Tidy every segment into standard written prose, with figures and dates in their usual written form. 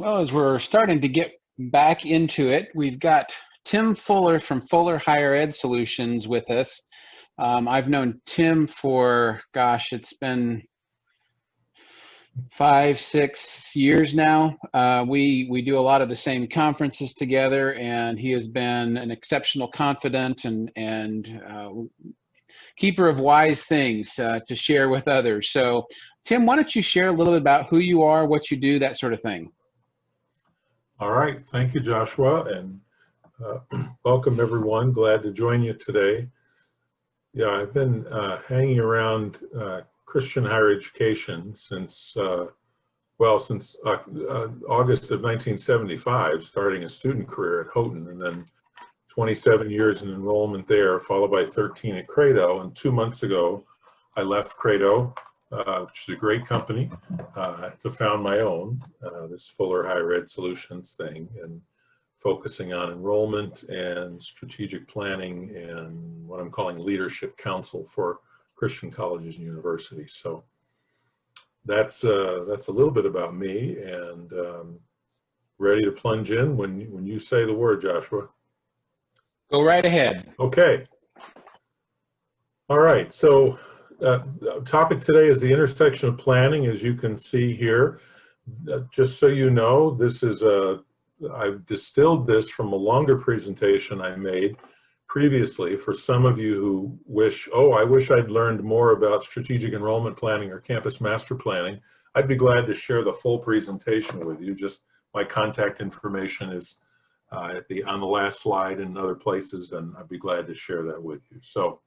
Well, as we're starting to get back into it, we've got Tim Fuller from Fuller Higher Ed Solutions with us. I've known Tim for, gosh, it's been 5, 6 years now. We do a lot of the same conferences together, and he has been an exceptional confidant and keeper of wise things to share with others. So, Tim, why don't you share a little bit about who you are, what you do, that sort of thing? All right, thank you, Joshua, and welcome everyone. Glad to join you today. Yeah, I've been hanging around Christian higher education since August of 1975, starting a student career at Houghton, and then 27 years in enrollment there, followed by 13 at Credo. And 2 months ago, I left Credo, which is a great company, to found my own, this Fuller Higher Ed Solutions thing, and focusing on enrollment and strategic planning and what I'm calling leadership council for Christian colleges and universities. So that's a little bit about me, and ready to plunge in when you say the word, Joshua. Go right ahead. Okay. All right. So topic today is the intersection of planning, as you can see here. Just so you know, this is I've distilled this from a longer presentation I made previously for some of you who wish, oh, I wish I'd learned more about strategic enrollment planning or campus master planning. I'd be glad to share the full presentation with you. Just my contact information is on the last slide and other places, and I'd be glad to share that with you. So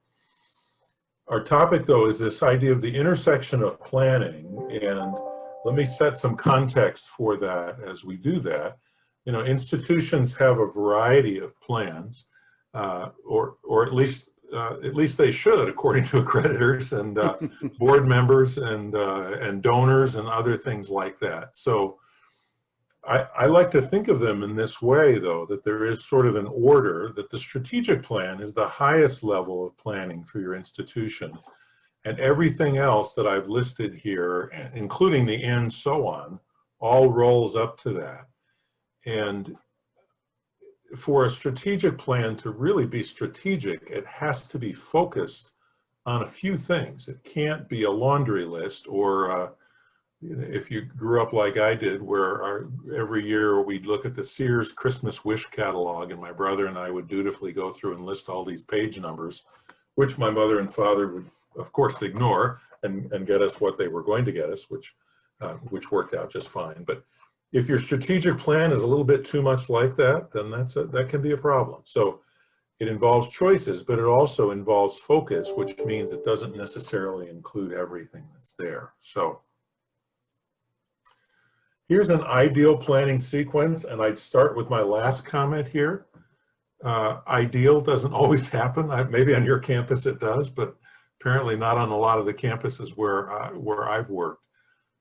our topic, though, is this idea of the intersection of planning, and let me set some context for that as we do that. You know, institutions have a variety of plans, or at least they should, according to accreditors and board members and donors and other things like that. So I like to think of them in this way, though, that there is sort of an order, that the strategic plan is the highest level of planning for your institution. And everything else that I've listed here, including the and so on, all rolls up to that. And for a strategic plan to really be strategic, it has to be focused on a few things. It can't be a laundry list, or if you grew up like I did, where every year we'd look at the Sears Christmas wish catalog, and my brother and I would dutifully go through and list all these page numbers, which my mother and father would, of course, ignore and get us what they were going to get us, which worked out just fine. But if your strategic plan is a little bit too much like that, then that can be a problem. So it involves choices, but it also involves focus, which means it doesn't necessarily include everything that's there. So here's an ideal planning sequence, and I'd start with my last comment here. Ideal doesn't always happen. Maybe on your campus it does, but apparently not on a lot of the campuses where I've worked.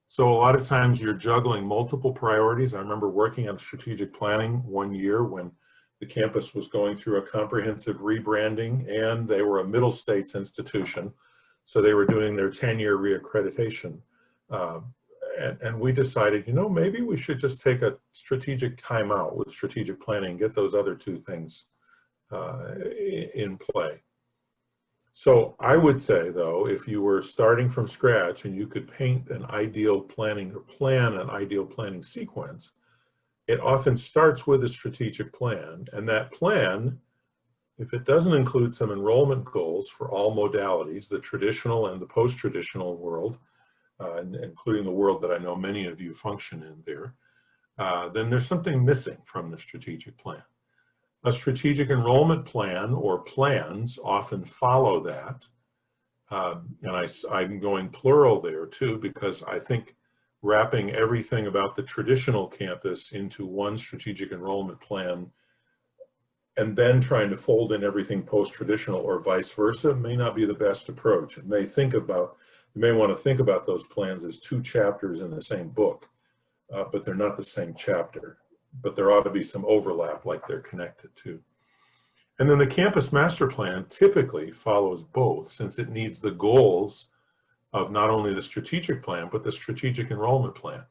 So a lot of times you're juggling multiple priorities. I remember working on strategic planning one year when the campus was going through a comprehensive rebranding, and they were a middle states institution. So they were doing their 10-year reaccreditation. And we decided, you know, maybe we should just take a strategic timeout with strategic planning, get those other two things in play. So I would say, though, if you were starting from scratch and you could paint an ideal planning or plan an ideal planning sequence, it often starts with a strategic plan. And that plan, if it doesn't include some enrollment goals for all modalities, the traditional and the post-traditional world, including the world that I know many of you function in there, then there's something missing from the strategic plan. A strategic enrollment plan or plans often follow that. And I'm going plural there too, because I think wrapping everything about the traditional campus into one strategic enrollment plan and then trying to fold in everything post-traditional or vice versa may not be the best approach. You may want to think about those plans as two chapters in the same book, but they're not the same chapter. But there ought to be some overlap, like they're connected to. And then the campus master plan typically follows both, since it needs the goals of not only the strategic plan, but the strategic enrollment plan.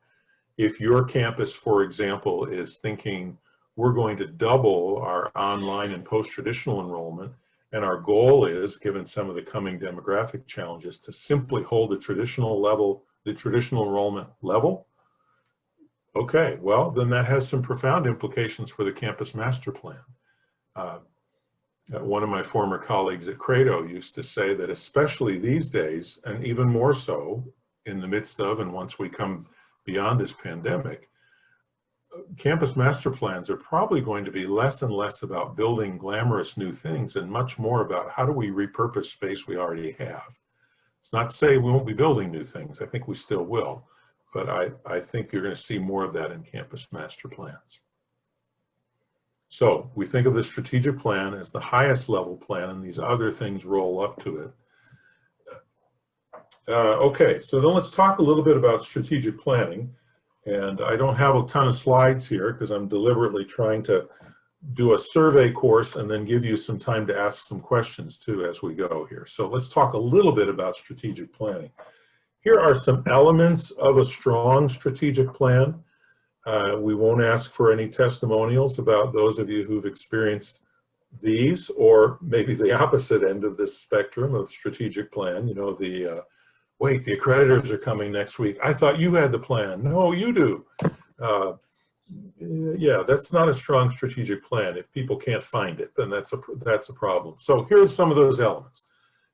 If your campus, for example, is thinking we're going to double our online and post-traditional enrollment, and our goal is, given some of the coming demographic challenges, to simply hold the traditional level, the traditional enrollment level, okay, well, then that has some profound implications for the campus master plan. One of my former colleagues at Credo used to say that especially these days, and even more so in the midst of and once we come beyond this pandemic, campus master plans are probably going to be less and less about building glamorous new things and much more about how do we repurpose space we already have. It's not to say we won't be building new things. I think we still will. But I think you're going to see more of that in campus master plans. So we think of the strategic plan as the highest level plan, and these other things roll up to it. Okay, so then let's talk a little bit about strategic planning. And I don't have a ton of slides here because I'm deliberately trying to do a survey course and then give you some time to ask some questions too as we go here. So let's talk a little bit about strategic planning. Here are some elements of a strong strategic plan. We won't ask for any testimonials about those of you who've experienced these, or maybe the opposite end of this spectrum of strategic plan. You know, wait, the accreditors are coming next week. I thought you had the plan. No, you do. Yeah, that's not a strong strategic plan. If people can't find it, then that's a problem. So here's some of those elements.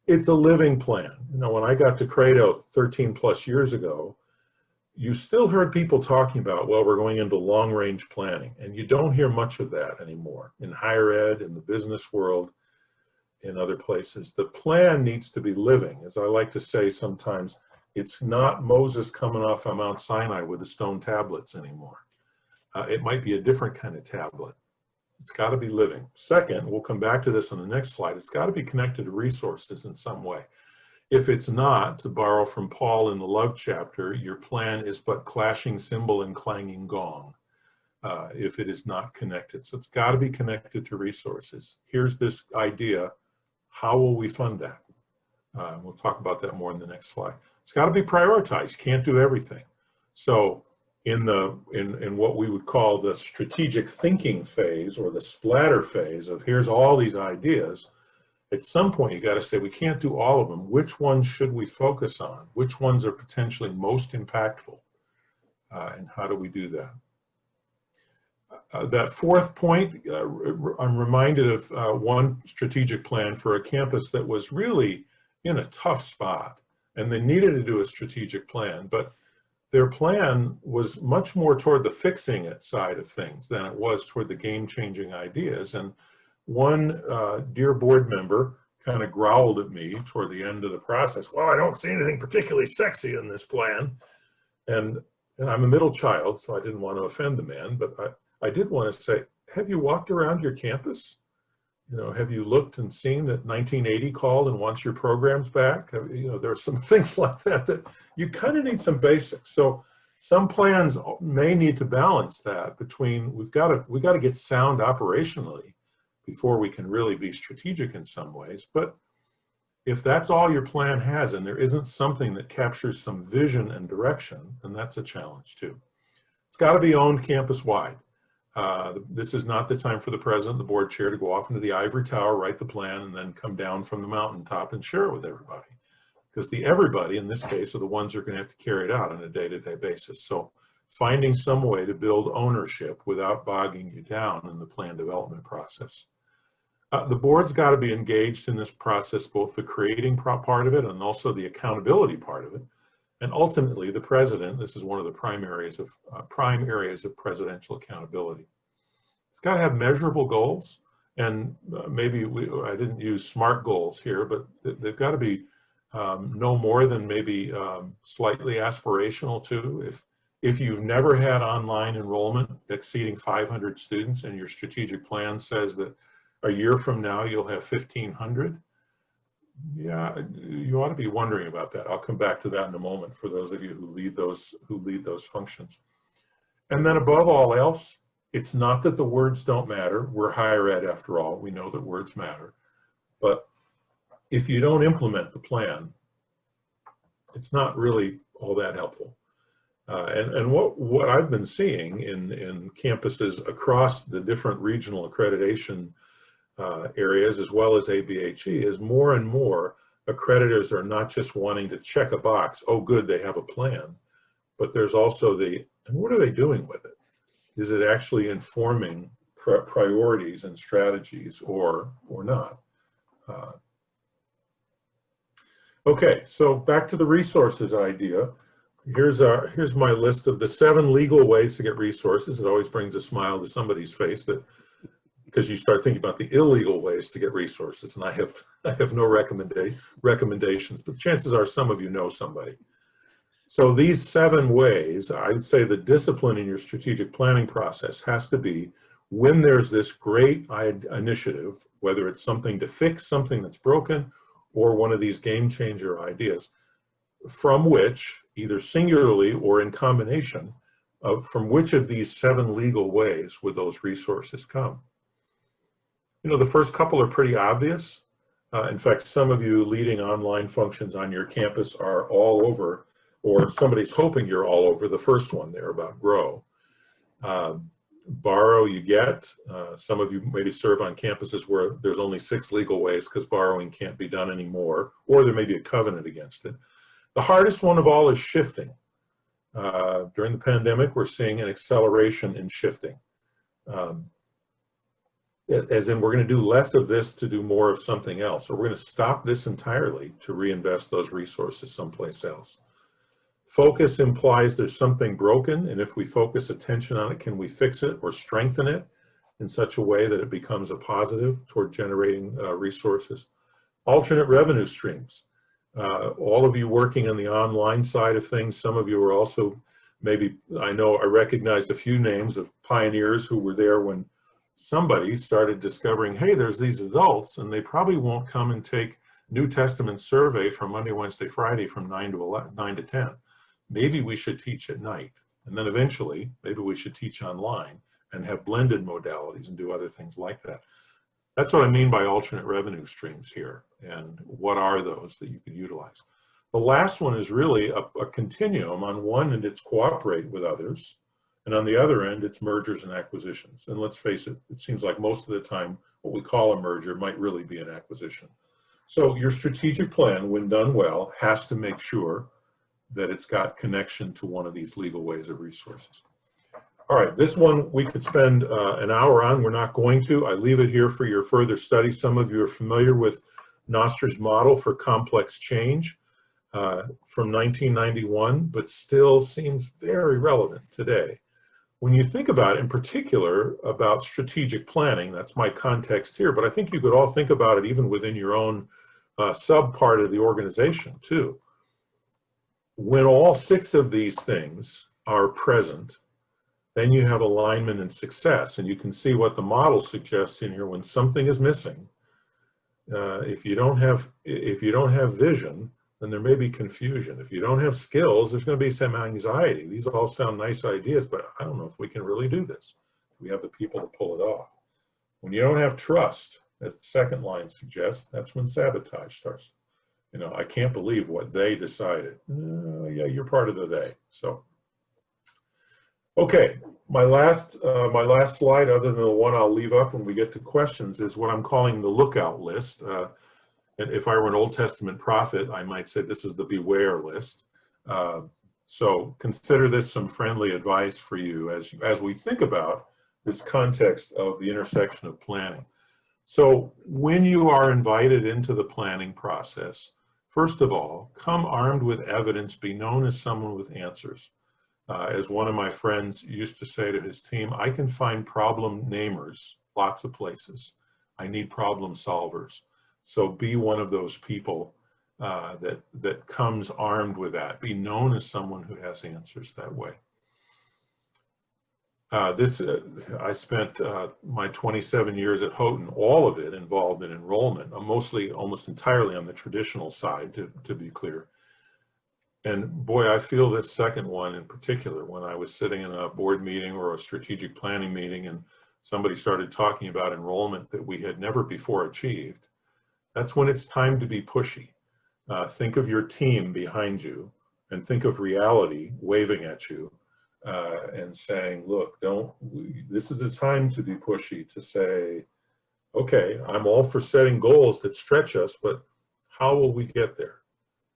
It's a living plan. You know, when I got to Credo 13 plus years ago, you still heard people talking about, well, we're going into long range planning, and you don't hear much of that anymore in higher ed, in the business world, in other places. The plan needs to be living. As I like to say sometimes, it's not Moses coming off of Mount Sinai with the stone tablets anymore. It might be a different kind of tablet. It's got to be living. Second, we'll come back to this on the next slide, it's got to be connected to resources in some way. If it's not, to borrow from Paul in the love chapter, your plan is but clashing cymbal and clanging gong, if it is not connected. So it's got to be connected to resources. Here's this idea, how will we fund that? We'll talk about that more in the next slide. It's got to be prioritized, can't do everything. So in what we would call the strategic thinking phase, or the splatter phase of here's all these ideas, at some point you got to say we can't do all of them. Which ones should we focus on? Which ones are potentially most impactful? And how do we do that? That fourth point, I'm reminded of one strategic plan for a campus that was really in a tough spot, and they needed to do a strategic plan, but their plan was much more toward the fixing it side of things than it was toward the game-changing ideas. And one dear board member kind of growled at me toward the end of the process, well, I don't see anything particularly sexy in this plan. And I'm a middle child, so I didn't want to offend the man, but I did want to say, have you walked around your campus? You know, have you looked and seen that 1980 called and wants your programs back? You know, there's some things like that that you kind of need some basics. So some plans may need to balance that between we got to get sound operationally before we can really be strategic in some ways. But if that's all your plan has and there isn't something that captures some vision and direction, then that's a challenge too. It's got to be owned campus-wide. This is not the time for the president, the board chair, to go off into the ivory tower, write the plan, and then come down from the mountaintop and share it with everybody. Because the everybody, in this case, are the ones who are going to have to carry it out on a day-to-day basis. So finding some way to build ownership without bogging you down in the plan development process. The board's got to be engaged in this process, both the creating part of it and also the accountability part of it. And ultimately, the president, this is one of the prime areas of presidential accountability. It's got to have measurable goals, and maybe I didn't use SMART goals here, but they've got to be no more than maybe slightly aspirational too. If you've never had online enrollment exceeding 500 students and your strategic plan says that a year from now you'll have 1,500, yeah, you ought to be wondering about that. I'll come back to that in a moment for those of you who lead those functions. And then above all else, it's not that the words don't matter. We're higher ed after all. We know that words matter. But if you don't implement the plan, it's not really all that helpful. And what I've been seeing in campuses across the different regional accreditation areas, as well as ABHE, is more and more accreditors are not just wanting to check a box, oh good, they have a plan, but there's also and what are they doing with it? Is it actually informing priorities and strategies or not? Okay, so back to the resources idea. Here's my list of the 7 legal ways to get resources. It always brings a smile to somebody's face, that because you start thinking about the illegal ways to get resources, and I have no recommendations, but chances are some of you know somebody. So these 7 ways, I'd say the discipline in your strategic planning process has to be, when there's this great initiative, whether it's something to fix something that's broken or one of these game changer ideas, from which, either singularly or in combination, from which of these 7 legal ways would those resources come? You know, the first couple are pretty obvious. In fact, some of you leading online functions on your campus are all over, or somebody's hoping you're all over the first one there about grow. Borrow, you get. Some of you maybe serve on campuses where there's only 6 legal ways because borrowing can't be done anymore, or there may be a covenant against it. The hardest one of all is shifting. During the pandemic, we're seeing an acceleration in shifting. As in, we're going to do less of this to do more of something else, or we're going to stop this entirely to reinvest those resources someplace else. Focus implies there's something broken, and if we focus attention on it, can we fix it or strengthen it in such a way that it becomes a positive toward generating resources? Alternate revenue streams. All of you working on the online side of things, some of you are also, maybe, I know I recognized a few names of pioneers who were there when somebody started discovering, hey, there's these adults and they probably won't come and take New Testament survey from Monday, Wednesday, Friday from 9 to 10. Maybe we should teach at night. And then eventually, maybe we should teach online and have blended modalities and do other things like that. That's what I mean by alternate revenue streams here. And what are those that you could utilize? The last one is really a continuum. On one end, it's cooperate with others. And on the other end, it's mergers and acquisitions. And let's face it, it seems like most of the time, what we call a merger might really be an acquisition. So your strategic plan, when done well, has to make sure that it's got connection to one of these legal ways of resources. All right, this one we could spend an hour on. We're not going to. I leave it here for your further study. Some of you are familiar with Noster's model for complex change from 1991, but still seems very relevant today. When you think about, in particular, about strategic planning, that's my context here, but I think you could all think about it even within your own sub-part of the organization too. When all 6 of these things are present, then you have alignment and success, and you can see what the model suggests in here. When something is missing, if you don't have vision, then there may be confusion. If you don't have skills, there's going to be some anxiety. These all sound nice ideas, but I don't know if we can really do this. We have the people to pull it off. When you don't have trust, as the second line suggests, that's when sabotage starts. You know, I can't believe what they decided. Yeah, you're part of the they. So, okay, my last slide, other than the one I'll leave up when we get to questions, is what I'm calling the lookout list. And if I were an Old Testament prophet, I might say this is the beware list. So consider this some friendly advice for you as we think about this context of the intersection of planning. So when you are invited into the planning process, first of all, come armed with evidence, be known as someone with answers. As one of my friends used to say to his team, I can find problem namers lots of places. I need problem solvers. So be one of those people that comes armed with that. Be known as someone who has answers that way. I spent my 27 years at Houghton, all of it involved in enrollment, mostly almost entirely on the traditional side, to be clear. And boy, I feel this second one in particular, when I was sitting in a board meeting or a strategic planning meeting and somebody started talking about enrollment that we had never before achieved. That's when it's time to be pushy. Think of your team behind you and think of reality waving at you and saying, look, this is the time to be pushy, to say, okay, I'm all for setting goals that stretch us, but how will we get there?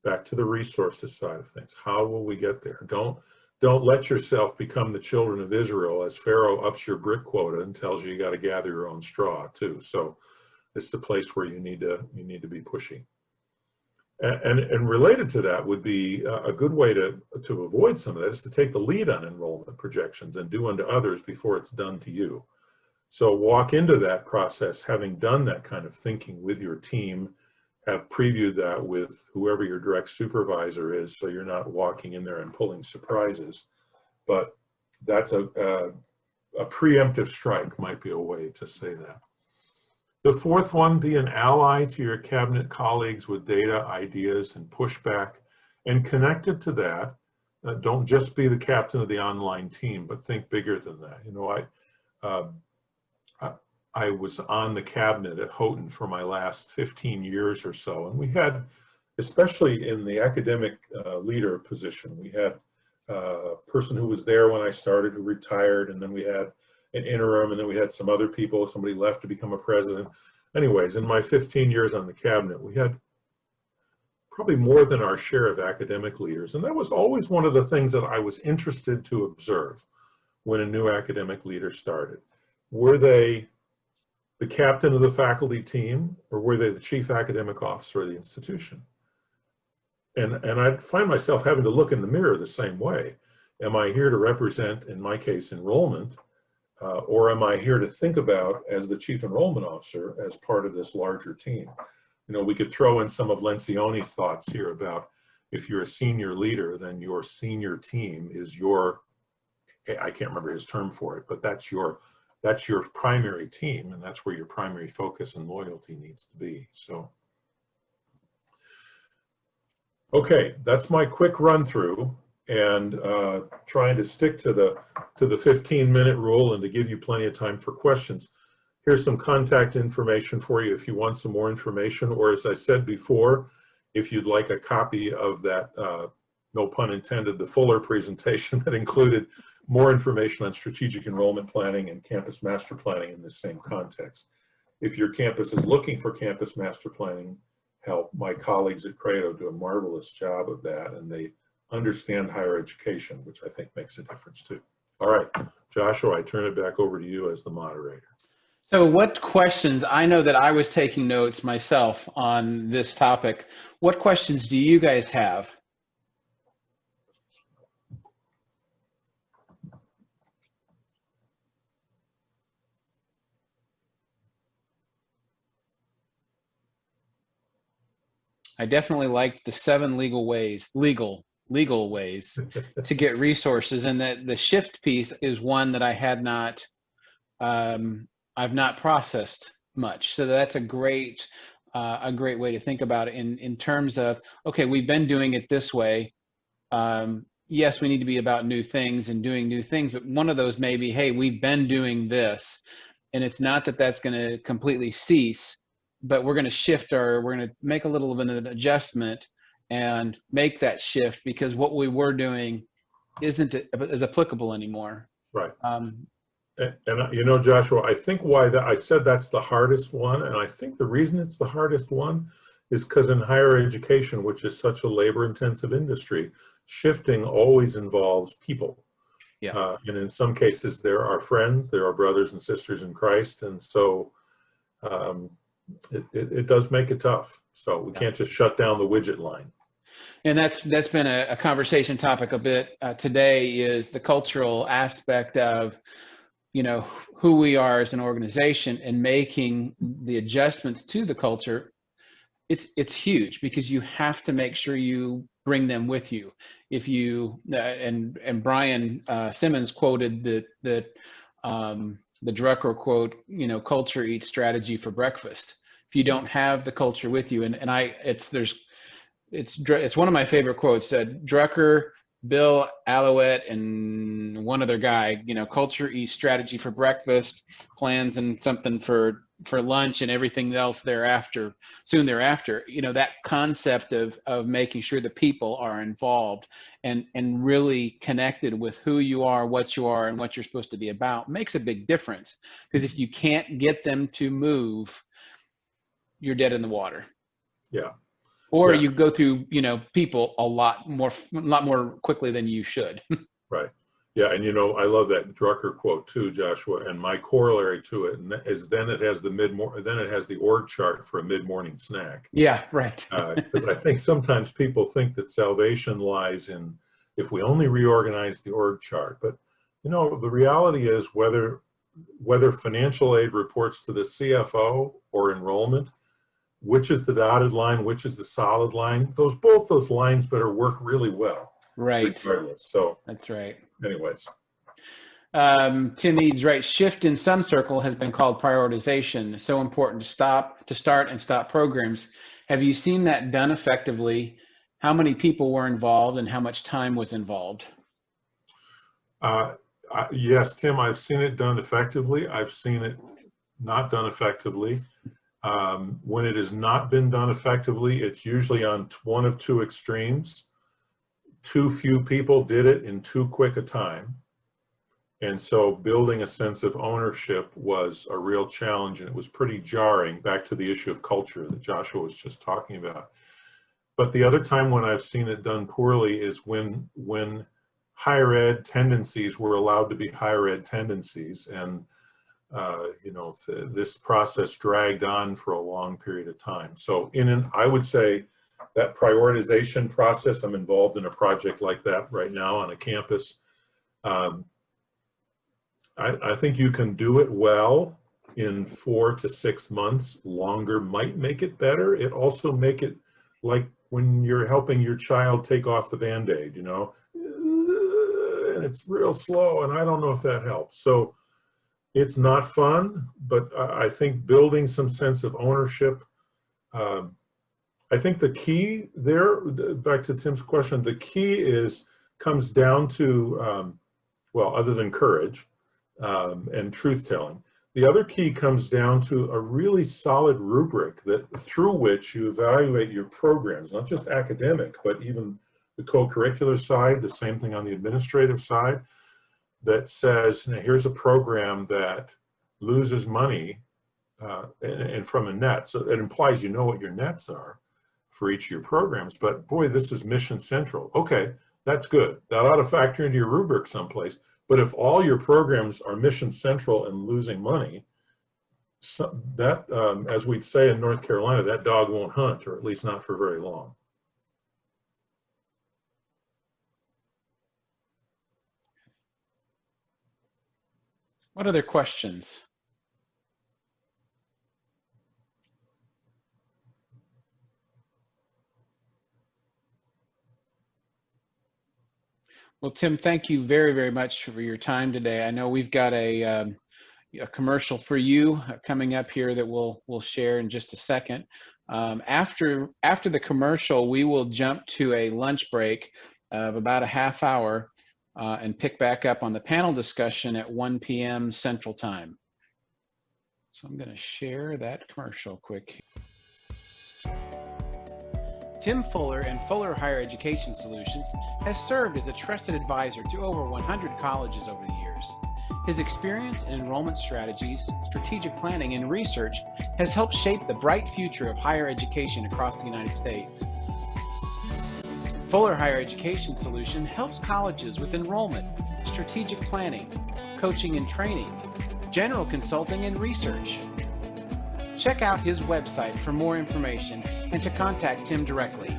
Back to the resources side of things. How will we get there? Don't let yourself become the children of Israel as Pharaoh ups your brick quota and tells you got to gather your own straw too. So it's the place where you need to be pushy. And related to that would be a good way to avoid some of that is to take the lead on enrollment projections and do unto others before it's done to you. So walk into that process having done that kind of thinking with your team, have previewed that with whoever your direct supervisor is, so you're not walking in there and pulling surprises. But that's a preemptive strike might be a way to say that. The fourth one, be an ally to your cabinet colleagues with data, ideas, and pushback. And connected to that, don't just be the captain of the online team, but think bigger than that. You know, I was on the cabinet at Houghton for my last 15 years or so, and we had, especially in the academic leader position, we had a person who was there when I started who retired, and then we had an interim, and then we had some other people, somebody left to become a president. Anyways, in my 15 years on the cabinet, we had probably more than our share of academic leaders, and that was always one of the things that I was interested to observe when a new academic leader started. Were they the captain of the faculty team, or were they the chief academic officer of the institution? And I'd find myself having to look in the mirror the same way. Am I here to represent, in my case, enrollment, or am I here to think about as the chief enrollment officer as part of this larger team? You know, we could throw in some of Lencioni's thoughts here about if you're a senior leader, then your senior team is your, I can't remember his term for it, but that's your primary team, and that's where your primary focus and loyalty needs to be. So, okay, that's my quick run through, and trying to stick to the 15-minute rule and to give you plenty of time for questions. Here's some contact information for you if you want some more information, or as I said before, if you'd like a copy of that, no pun intended, the fuller presentation that included more information on strategic enrollment planning and campus master planning in this same context. If your campus is looking for campus master planning help, my colleagues at Credo do a marvelous job of that, and they understand higher education, which I think makes a difference too. All right, Joshua, I turn it back over to you as the moderator. So what questions, I know that I was taking notes myself on this topic. What questions do you guys have? I definitely liked the 7 legal ways to get resources, and that the shift piece is one that I had not, I've not processed much. So that's a great way to think about it in terms of, okay, we've been doing it this way. Yes, we need to be about new things and doing new things, but one of those may be, hey, we've been doing this, and it's not that that's going to completely cease, but we're going to shift we're going to make a little bit of an adjustment and make that shift because what we were doing isn't as applicable anymore. Right. And you know, Joshua, I think why I said that's the hardest one, and I think the reason it's the hardest one is because in higher education, which is such a labor-intensive industry, shifting always involves people. Yeah. And in some cases, there are friends, there are brothers and sisters in Christ, and so it does make it tough. So we can't just shut down the widget line. And that's been a conversation topic a bit today, is the cultural aspect of, you know, who we are as an organization and making the adjustments to the culture. It's huge because you have to make sure you bring them with you. If you and Brian Simmons quoted the Drucker quote, you know, culture eats strategy for breakfast. If you don't have the culture with you, it's one of my favorite quotes. Drucker Bill Alouette and one other guy, you know, culture eats strategy for breakfast, plans and something for lunch and everything else thereafter, soon thereafter. You know, that concept of making sure the people are involved and really connected with who you are, what you are, and what you're supposed to be about makes a big difference. Because if you can't get them to move, you're dead in the water. Yeah. Or Yeah. you go through, you know, people a lot more quickly than you should. Right. Yeah, and you know, I love that Drucker quote too, Joshua. And my corollary to it is then it has the org chart for a mid-morning snack. Yeah, right. Because I think sometimes people think that salvation lies in if we only reorganize the org chart. But you know, the reality is whether financial aid reports to the CFO or enrollment, which is the dotted line, which is the solid line, both those lines better work really well. Right. Regardless. So that's right. Anyways. Tim Eads writes, shift in some circle has been called prioritization. So important to start and stop programs. Have you seen that done effectively? How many people were involved and how much time was involved? Yes, Tim, I've seen it done effectively. I've seen it not done effectively. When it has not been done effectively, it's usually on one of two extremes. Too few people did it in too quick a time. And so building a sense of ownership was a real challenge, and it was pretty jarring, back to the issue of culture that Joshua was just talking about. But the other time when I've seen it done poorly is when higher ed tendencies were allowed to be higher ed tendencies, and you know, this process dragged on for a long period of time. So I would say that prioritization process, I'm involved in a project like that right now on a campus. I think you can do it well in 4 to 6 months. Longer might make it better. It also make it like when you're helping your child take off the Band-Aid, you know, and it's real slow, and I don't know if that helps. So it's not fun, but I think building some sense of ownership, I think the key there, back to Tim's question, the key comes down to, well, other than courage and truth-telling, the other key comes down to a really solid rubric through which you evaluate your programs, not just academic, but even the co-curricular side, the same thing on the administrative side, that says, you know, here's a program that loses money and from a net. So it implies you know what your nets are for each of your programs, but boy, this is mission central. Okay, that's good. That ought to factor into your rubric someplace. But if all your programs are mission central and losing money, that, as we'd say in North Carolina, that dog won't hunt, or at least not for very long. What other questions? Well, Tim, thank you very, very much for your time today. I know we've got a commercial for you coming up here that we'll share in just a second. After the commercial, we will jump to a lunch break of about a half hour and pick back up on the panel discussion at 1 p.m. Central Time. So I'm going to share that commercial quick. Tim Fuller and Fuller Higher Education Solutions has served as a trusted advisor to over 100 colleges over the years. His experience in enrollment strategies, strategic planning, and research has helped shape the bright future of higher education across the United States. Fuller Higher Education Solution helps colleges with enrollment, strategic planning, coaching and training, general consulting, and research. Check out his website for more information and to contact Tim directly.